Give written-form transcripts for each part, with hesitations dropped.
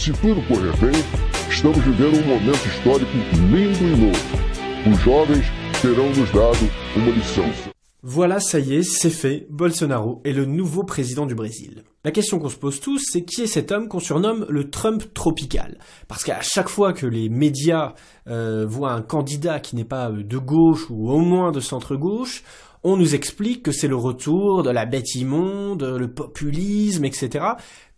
Se tudo correr bem, estamos vivendo momento histórico lindo e novo. Os jovens terão nos dado uma lição. Voilà, ça y est, c'est fait, Bolsonaro est le nouveau président du Brésil. La question qu'on se pose tous, c'est qui est cet homme qu'on surnomme le Trump tropical? Parce qu'à chaque fois que les médias voient un candidat qui n'est pas de gauche ou au moins de centre-gauche, on nous explique que c'est le retour de la bête immonde, le populisme, etc.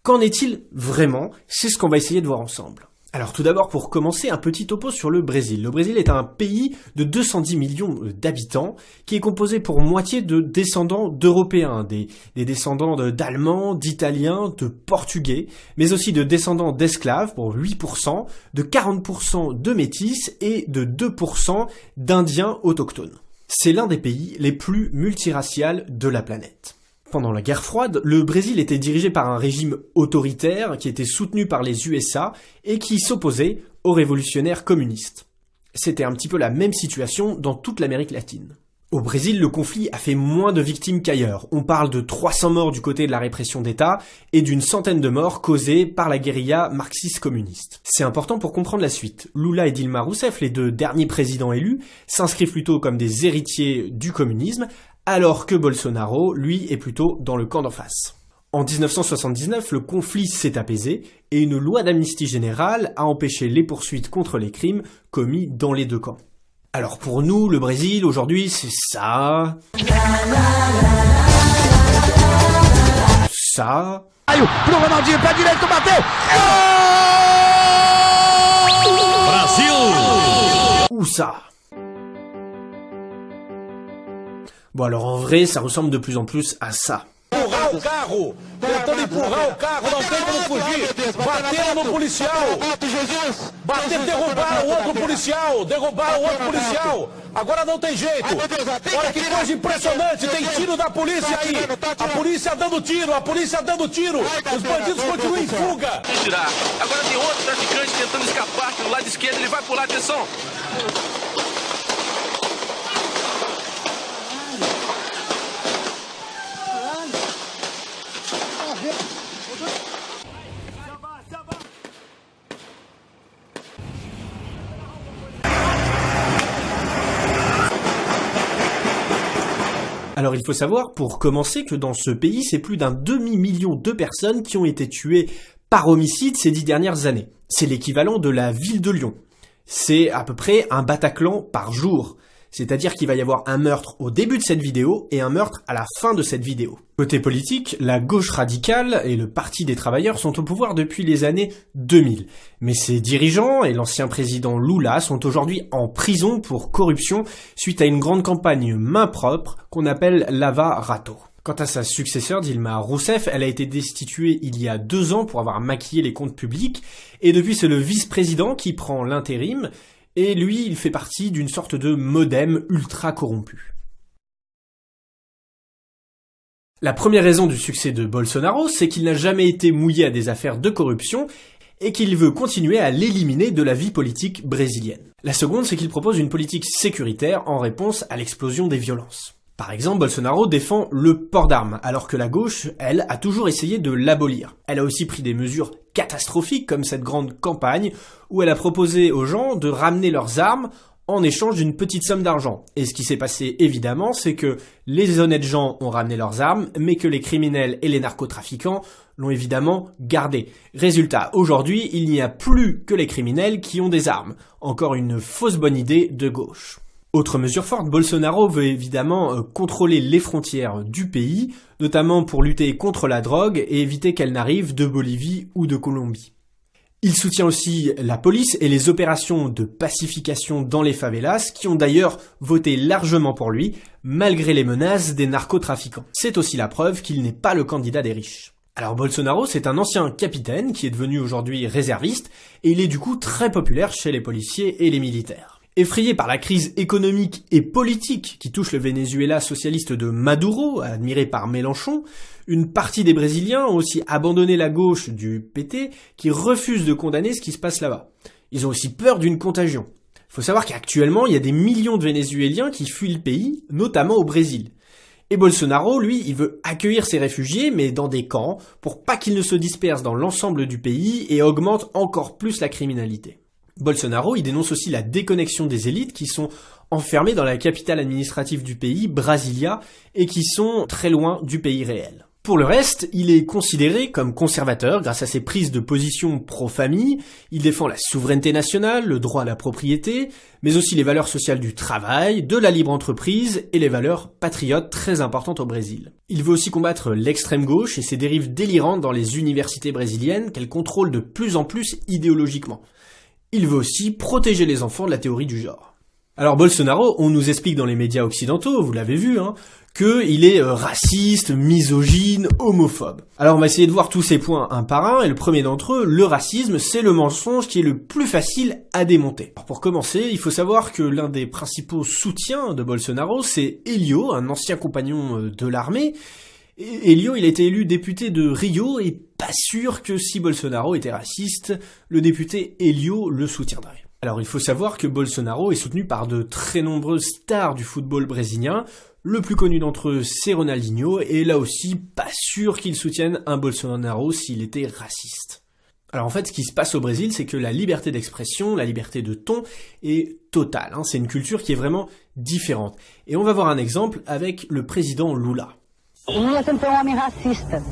Qu'en est-il vraiment? C'est ce qu'on va essayer de voir ensemble. Alors tout d'abord, pour commencer, un petit topo sur le Brésil. Le Brésil est un pays de 210 millions d'habitants qui est composé pour moitié de descendants d'Européens, des descendants d'Allemands, d'Italiens, de Portugais, mais aussi de descendants d'esclaves pour 8%, de 40% de métis et de 2% d'Indiens autochtones. C'est l'un des pays les plus multiraciales de la planète. Pendant la guerre froide, le Brésil était dirigé par un régime autoritaire qui était soutenu par les USA et qui s'opposait aux révolutionnaires communistes. C'était un petit peu la même situation dans toute l'Amérique latine. Au Brésil, le conflit a fait moins de victimes qu'ailleurs. On parle de 300 morts du côté de la répression d'État et d'une centaine de morts causées par la guérilla marxiste-communiste. C'est important pour comprendre la suite. Lula et Dilma Rousseff, les deux derniers présidents élus, s'inscrivent plutôt comme des héritiers du communisme, alors que Bolsonaro, lui, est plutôt dans le camp d'en face. En 1979, le conflit s'est apaisé et une loi d'amnistie générale a empêché les poursuites contre les crimes commis dans les deux camps. Alors pour nous, le Brésil, aujourd'hui, c'est ça... ça... Pro Ronaldinho, pé direito, bateu! Brasil! Ou ça. Bon alors en vrai, ça ressemble de plus en plus à ça. Empurrar o carro, tentando empurrar o carro, não tem como fugir, bateram no policial, bateram, derrubaram o outro policial, agora não tem jeito, olha que coisa impressionante, tem tiro da polícia aí, a polícia dando tiro, os bandidos continuam em fuga. Tirar. Agora tem outro traficante tentando escapar, que do lado esquerdo ele vai pular, atenção. Alors il faut savoir, pour commencer, que dans ce pays, c'est plus d'un demi-million de personnes qui ont été tuées par homicide ces 10 dernières années. C'est l'équivalent de la ville de Lyon. C'est à peu près un Bataclan par jour. C'est-à-dire qu'il va y avoir un meurtre au début de cette vidéo et un meurtre à la fin de cette vidéo. Côté politique, la gauche radicale et le Parti des travailleurs sont au pouvoir depuis les années 2000. Mais ses dirigeants et l'ancien président Lula sont aujourd'hui en prison pour corruption suite à une grande campagne main propre qu'on appelle Lava Rato. Quant à sa successeur, Dilma Rousseff, elle a été destituée il y a 2 ans pour avoir maquillé les comptes publics, et depuis c'est le vice-président qui prend l'intérim, et lui, il fait partie d'une sorte de modem ultra corrompu. La première raison du succès de Bolsonaro, c'est qu'il n'a jamais été mouillé à des affaires de corruption et qu'il veut continuer à l'éliminer de la vie politique brésilienne. La seconde, c'est qu'il propose une politique sécuritaire en réponse à l'explosion des violences. Par exemple, Bolsonaro défend le port d'armes, alors que la gauche, elle, a toujours essayé de l'abolir. Elle a aussi pris des mesures catastrophiques, comme cette grande campagne, où elle a proposé aux gens de ramener leurs armes en échange d'une petite somme d'argent. Et ce qui s'est passé, évidemment, c'est que les honnêtes gens ont ramené leurs armes, mais que les criminels et les narcotrafiquants l'ont évidemment gardé. Résultat, aujourd'hui, il n'y a plus que les criminels qui ont des armes. Encore une fausse bonne idée de gauche. Autre mesure forte, Bolsonaro veut évidemment contrôler les frontières du pays, notamment pour lutter contre la drogue et éviter qu'elle n'arrive de Bolivie ou de Colombie. Il soutient aussi la police et les opérations de pacification dans les favelas, qui ont d'ailleurs voté largement pour lui, malgré les menaces des narcotrafiquants. C'est aussi la preuve qu'il n'est pas le candidat des riches. Alors Bolsonaro, c'est un ancien capitaine qui est devenu aujourd'hui réserviste, et il est du coup très populaire chez les policiers et les militaires. Effrayé par la crise économique et politique qui touche le Venezuela socialiste de Maduro, admiré par Mélenchon, une partie des Brésiliens ont aussi abandonné la gauche du PT qui refuse de condamner ce qui se passe là-bas. Ils ont aussi peur d'une contagion. Il faut savoir qu'actuellement, il y a des millions de Vénézuéliens qui fuient le pays, notamment au Brésil. Et Bolsonaro, lui, il veut accueillir ces réfugiés, mais dans des camps, pour pas qu'ils ne se dispersent dans l'ensemble du pays et augmentent encore plus la criminalité. Bolsonaro, il dénonce aussi la déconnexion des élites qui sont enfermées dans la capitale administrative du pays, Brasilia, et qui sont très loin du pays réel. Pour le reste, il est considéré comme conservateur grâce à ses prises de position pro-famille, il défend la souveraineté nationale, le droit à la propriété, mais aussi les valeurs sociales du travail, de la libre entreprise et les valeurs patriotes très importantes au Brésil. Il veut aussi combattre l'extrême gauche et ses dérives délirantes dans les universités brésiliennes qu'elle contrôle de plus en plus idéologiquement. Il veut aussi protéger les enfants de la théorie du genre. Alors Bolsonaro, on nous explique dans les médias occidentaux, vous l'avez vu, qu'il est raciste, misogyne, homophobe. Alors on va essayer de voir tous ces points un par un, et le premier d'entre eux, le racisme, c'est le mensonge qui est le plus facile à démonter. Alors pour commencer, il faut savoir que l'un des principaux soutiens de Bolsonaro, c'est Hélio, un ancien compagnon de l'armée. Hélio, il a été élu député de Rio, et pas sûr que si Bolsonaro était raciste, le député Hélio le soutiendrait. Alors il faut savoir que Bolsonaro est soutenu par de très nombreuses stars du football brésilien. Le plus connu d'entre eux, c'est Ronaldinho, et là aussi, pas sûr qu'il soutienne un Bolsonaro s'il était raciste. Alors en fait, ce qui se passe au Brésil, c'est que la liberté d'expression, la liberté de ton est totale. C'est une culture qui est vraiment différente. Et on va voir un exemple avec le président Lula. Lula sempre um homem racista.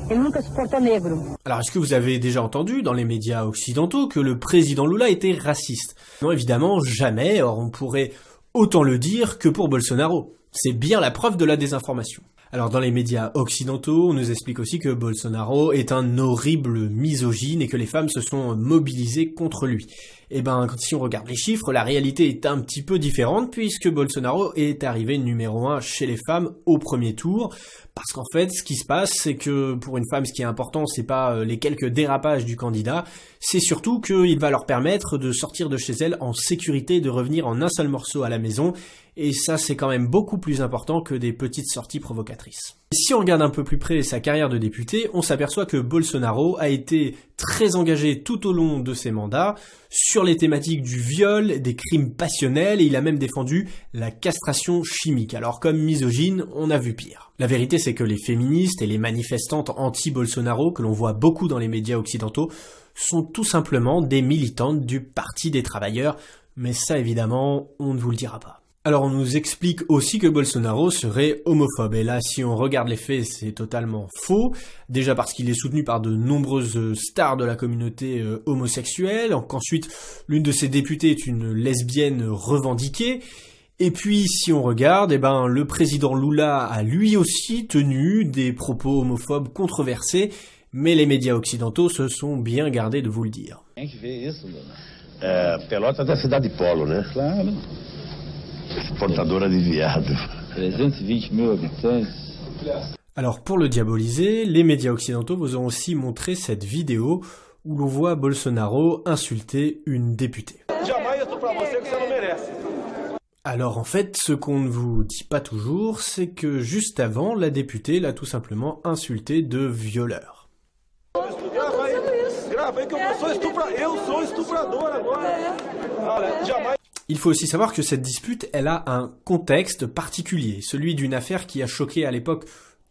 Ele nunca suportou negro. Alors est-ce que vous avez déjà entendu dans les médias occidentaux que le président Lula était raciste? Non, évidemment, jamais. Or on pourrait autant le dire que pour Bolsonaro. C'est bien la preuve de la désinformation. Alors dans les médias occidentaux, on nous explique aussi que Bolsonaro est un horrible misogyne et que les femmes se sont mobilisées contre lui. Eh ben, si on regarde les chiffres, la réalité est un petit peu différente puisque Bolsonaro est arrivé numéro 1 chez les femmes au premier tour. Parce qu'en fait, ce qui se passe, c'est que pour une femme, ce qui est important, c'est pas les quelques dérapages du candidat, c'est surtout qu'il va leur permettre de sortir de chez elle en sécurité, de revenir en un seul morceau à la maison. Et ça, c'est quand même beaucoup plus important que des petites sorties provocatrices. Si on regarde un peu plus près sa carrière de député, on s'aperçoit que Bolsonaro a été très engagé tout au long de ses mandats sur les thématiques du viol, des crimes passionnels, et il a même défendu la castration chimique. Alors comme misogyne, on a vu pire. La vérité, c'est que les féministes et les manifestantes anti-Bolsonaro, que l'on voit beaucoup dans les médias occidentaux, sont tout simplement des militantes du Parti des travailleurs, mais ça évidemment, on ne vous le dira pas. Alors on nous explique aussi que Bolsonaro serait homophobe, et là si on regarde les faits c'est totalement faux, déjà parce qu'il est soutenu par de nombreuses stars de la communauté homosexuelle, qu'ensuite l'une de ses députées est une lesbienne revendiquée, et puis si on regarde, le président Lula a lui aussi tenu des propos homophobes controversés, mais les médias occidentaux se sont bien gardés de vous le dire. Pelotas é a cidade polo, né? Claro. Exportadora de viado. 320 000 habitants. Alors pour le diaboliser, les médias occidentaux vous ont aussi montré cette vidéo où l'on voit Bolsonaro insulter une députée. Alors en fait, ce qu'on ne vous dit pas toujours, c'est que juste avant, la députée l'a tout simplement insulté de violeur. Il faut aussi savoir que cette dispute, elle a un contexte particulier, celui d'une affaire qui a choqué à l'époque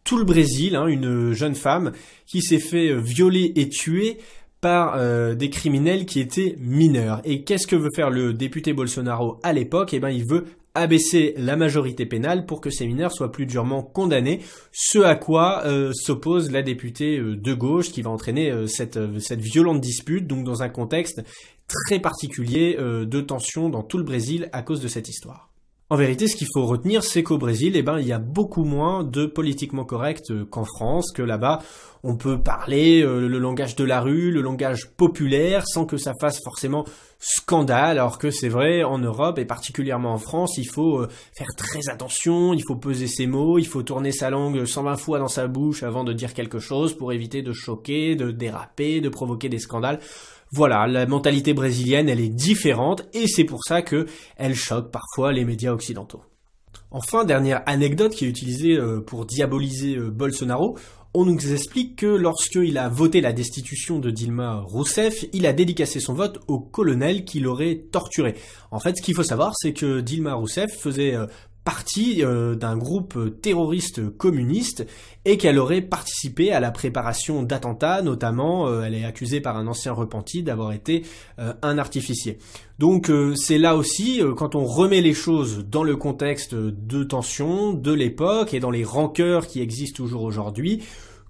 tout le Brésil, une jeune femme qui s'est fait violer et tuer par des criminels qui étaient mineurs. Et qu'est-ce que veut faire le député Bolsonaro à l'époque? Il veut abaisser la majorité pénale pour que ces mineurs soient plus durement condamnés, ce à quoi s'oppose la députée de gauche qui va entraîner cette violente dispute, donc dans un contexte très particulier de tension dans tout le Brésil à cause de cette histoire. En vérité, ce qu'il faut retenir, c'est qu'au Brésil, il y a beaucoup moins de politiquement correct qu'en France, que là-bas, on peut parler le langage de la rue, le langage populaire, sans que ça fasse forcément scandale, alors que c'est vrai, en Europe, et particulièrement en France, il faut faire très attention, il faut peser ses mots, il faut tourner sa langue 120 fois dans sa bouche avant de dire quelque chose pour éviter de choquer, de déraper, de provoquer des scandales. Voilà, la mentalité brésilienne, elle est différente et c'est pour ça que elle choque parfois les médias occidentaux. Enfin, dernière anecdote qui est utilisée pour diaboliser Bolsonaro, on nous explique que lorsqu'il a voté la destitution de Dilma Rousseff, il a dédicacé son vote au colonel qui l'aurait torturé. En fait, ce qu'il faut savoir, c'est que Dilma Rousseff faisait partie d'un groupe terroriste communiste et qu'elle aurait participé à la préparation d'attentats, notamment elle est accusée par un ancien repenti d'avoir été un artificier. Donc c'est là aussi, quand on remet les choses dans le contexte de tension de l'époque et dans les rancœurs qui existent toujours aujourd'hui,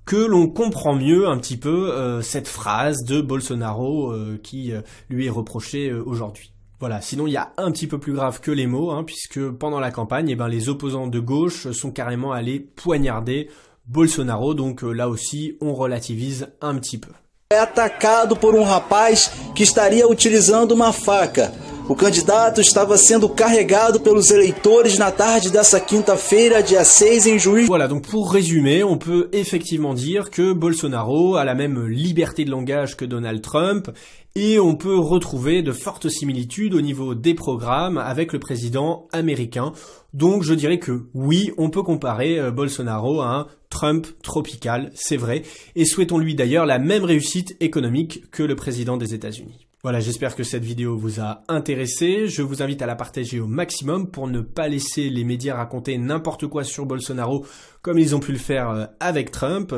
que l'on comprend mieux un petit peu cette phrase de Bolsonaro qui lui est reprochée aujourd'hui. Voilà, sinon il y a un petit peu plus grave que les mots, puisque pendant la campagne, les opposants de gauche sont carrément allés poignarder Bolsonaro, donc là aussi on relativise un petit peu. É atacado por rapaz que estaria utilizando uma faca. O candidato estava sendo carregado pelos eleitores na tarde dessa quinta-feira, dia 6, em Juiz. Voilà, donc pour résumer, on peut effectivement dire que Bolsonaro a la même liberté de langage que Donald Trump, et on peut retrouver de fortes similitudes au niveau des programmes avec le président américain. Donc je dirais que oui, on peut comparer Bolsonaro à un Trump tropical, c'est vrai, et souhaitons-lui d'ailleurs la même réussite économique que le président des États-Unis. Voilà, j'espère que cette vidéo vous a intéressé. Je vous invite à la partager au maximum pour ne pas laisser les médias raconter n'importe quoi sur Bolsonaro comme ils ont pu le faire avec Trump.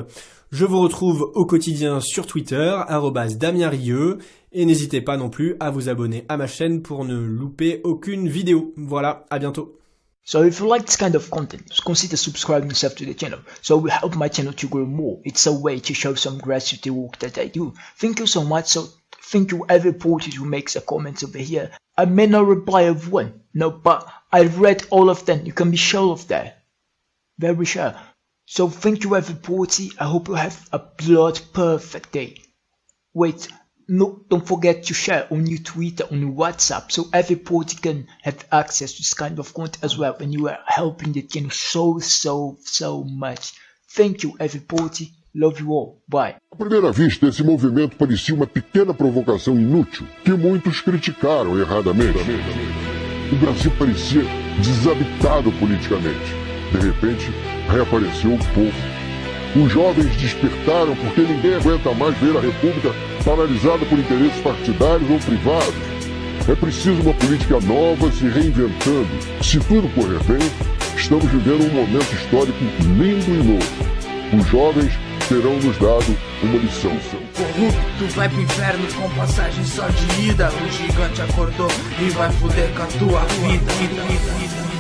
Je vous retrouve au quotidien sur Twitter, @DamienRieu, et n'hésitez pas non plus à vous abonner à ma chaîne pour ne louper aucune vidéo. Voilà, à bientôt. So if you like this kind of content, consider subscribing yourself to the channel, so it will help my channel to grow more. It's a way to show some gratitude to the work that I do. Thank you so much. So thank you everybody who makes a comment over here. I may not reply of one, no, but I've read all of them. You can be sure of that. Very sure. So thank you everybody. I hope you have a blood perfect day. Wait, no, don't forget to share on your Twitter, on your WhatsApp, so everybody can have access to this kind of content as well. And you are helping the channel so much. Thank you everybody. Love you all. Bye. À primeira vista, esse movimento parecia uma pequena provocação inútil que muitos criticaram erradamente. O Brasil parecia desabitado politicamente. De repente, reapareceu o povo. Os jovens despertaram porque ninguém aguenta mais ver a República paralisada por interesses partidários ou privados. É preciso uma política nova se reinventando. Se tudo correr bem, estamos vivendo um momento histórico lindo e novo. Os jovens terão nos dado uma lição. Corrupto vai pro inferno com passagem só de ida. O gigante acordou e vai foder com a tua vida.